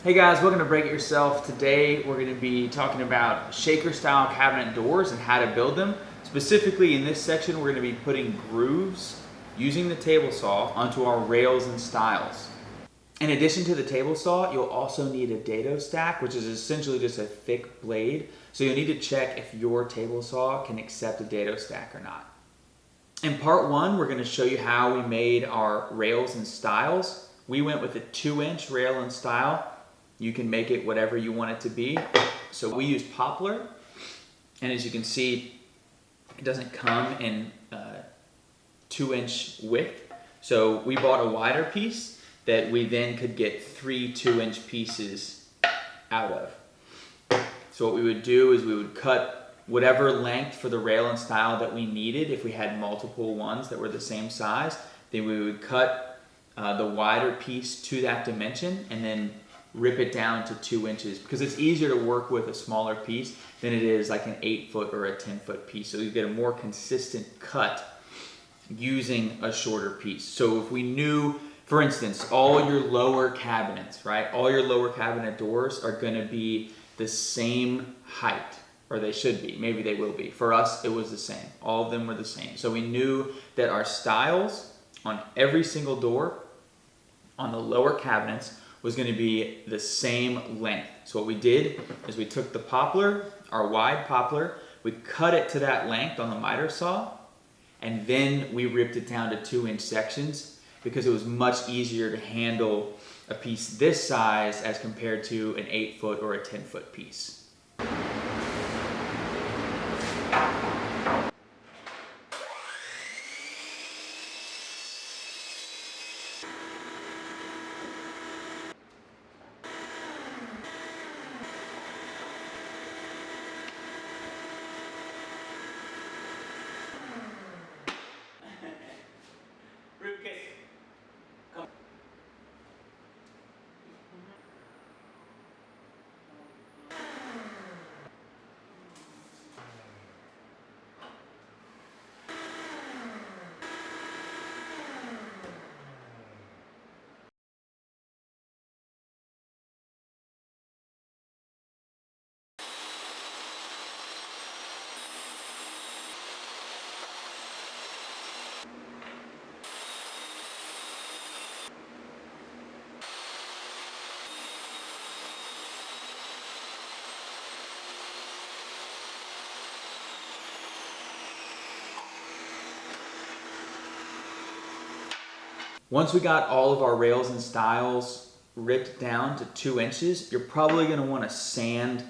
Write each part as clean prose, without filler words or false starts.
Hey guys, welcome to Break It Yourself. Today we're going to be talking about shaker style cabinet doors and how to build them. Specifically in this section we're going to be putting grooves using the table saw onto our rails and stiles. In addition to the table saw, you'll also need a dado stack, which is essentially just a thick blade. So you'll need to check if your table saw can accept a dado stack or not. In part one, we're going to show you how we made our rails and stiles. We went with a 2-inch rail and stile. You can make it whatever you want it to be. So we used poplar, and as you can see, it doesn't come in 2-inch width. So we bought a wider piece that we then could get 3 2-inch pieces out of. So what we would do is we would cut whatever length for the rail and stile that we needed. If we had multiple ones that were the same size, then we would cut the wider piece to that dimension and then rip it down to 2 inches, because it's easier to work with a smaller piece than it is like an 8-foot or a 10-foot piece. So you get a more consistent cut using a shorter piece. So if we knew, for instance, all your lower cabinets, right? All your lower cabinet doors are going to be the same height, or they should be. Maybe they will be. For us, it was the same. All of them were the same. So we knew that our stiles on every single door on the lower cabinets was going to be the same length. So what we did is we took the poplar, our wide poplar, we cut it to that length on the miter saw, and then we ripped it down to 2-inch sections because it was much easier to handle a piece this size as compared to an 8-foot or a 10-foot piece. Once we got all of our rails and stiles ripped down to 2 inches, you're probably going to want to sand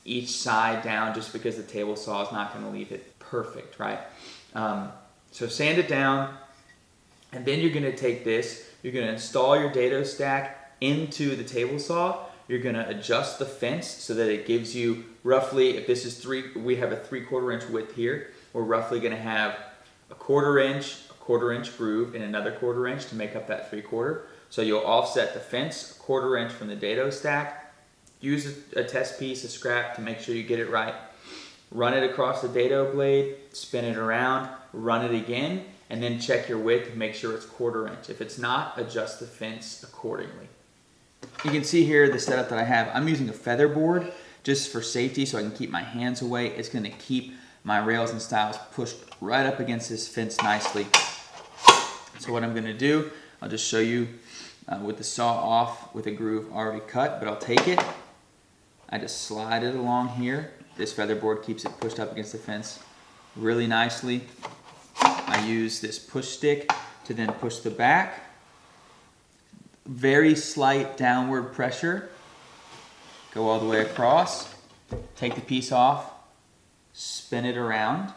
each side down, just because the table saw is not going to leave it perfect, right? So sand it down, and then you're going to take this, you're going to install your dado stack into the table saw. You're going to adjust the fence so that it gives you roughly, if this is we have a 3/4 inch width here, we're roughly going to have a 1/4 inch groove and another 1/4 inch to make up that 3/4. So you'll offset the fence 1/4 inch from the dado stack. Use a test piece, a scrap, to make sure you get it right. Run it across the dado blade, spin it around, run it again, and then check your width to make sure it's 1/4 inch. If it's not, adjust the fence accordingly. You can see here the setup that I have. I'm using a feather board just for safety so I can keep my hands away. It's going to keep my rails and stiles pushed right up against this fence nicely. So what I'm going to do, I'll just show you with the saw off with a groove already cut, but I'll take it. I just slide it along here. This feather board keeps it pushed up against the fence really nicely. I use this push stick to then push the back. Very slight downward pressure. Go all the way across. Take the piece off. Spin it around.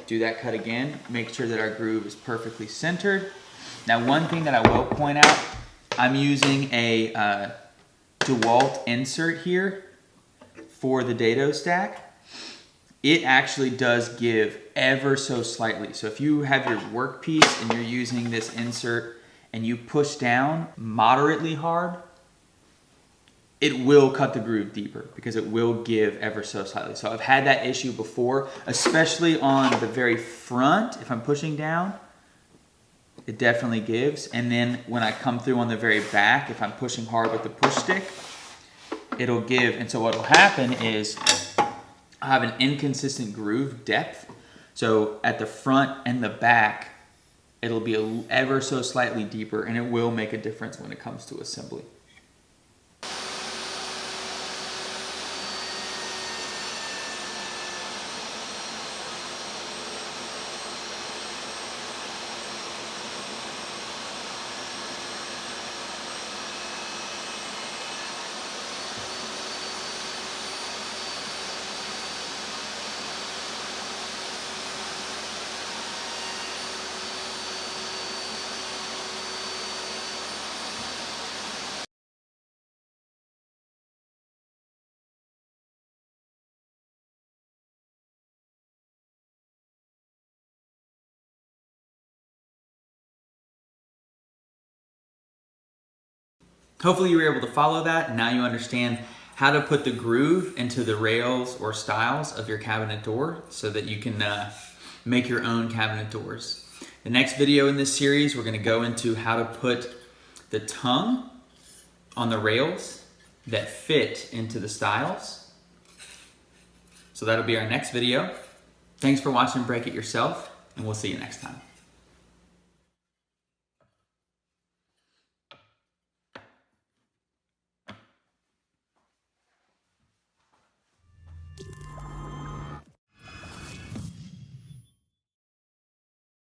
Do that cut again. Make sure that our groove is perfectly centered. Now, one thing that I will point out, I'm using a DeWalt insert here for the dado stack. It actually does give ever so slightly. So if you have your workpiece and you're using this insert and you push down moderately hard, it will cut the groove deeper because it will give ever so slightly. So I've had that issue before, especially on the very front. If I'm pushing down, It definitely gives. And then when I come through on the very back, if I'm pushing hard with the push stick, it'll give. And so what will happen is I have an inconsistent groove depth. So at the front and the back, it'll be ever so slightly deeper, and it will make a difference when it comes to assembly. Hopefully you were able to follow that. Now you understand how to put the groove into the rails or stiles of your cabinet door so that you can make your own cabinet doors. The next video in this series, we're going to go into how to put the tongue on the rails that fit into the stiles. So that'll be our next video. Thanks for watching Break It Yourself, and we'll see you next time.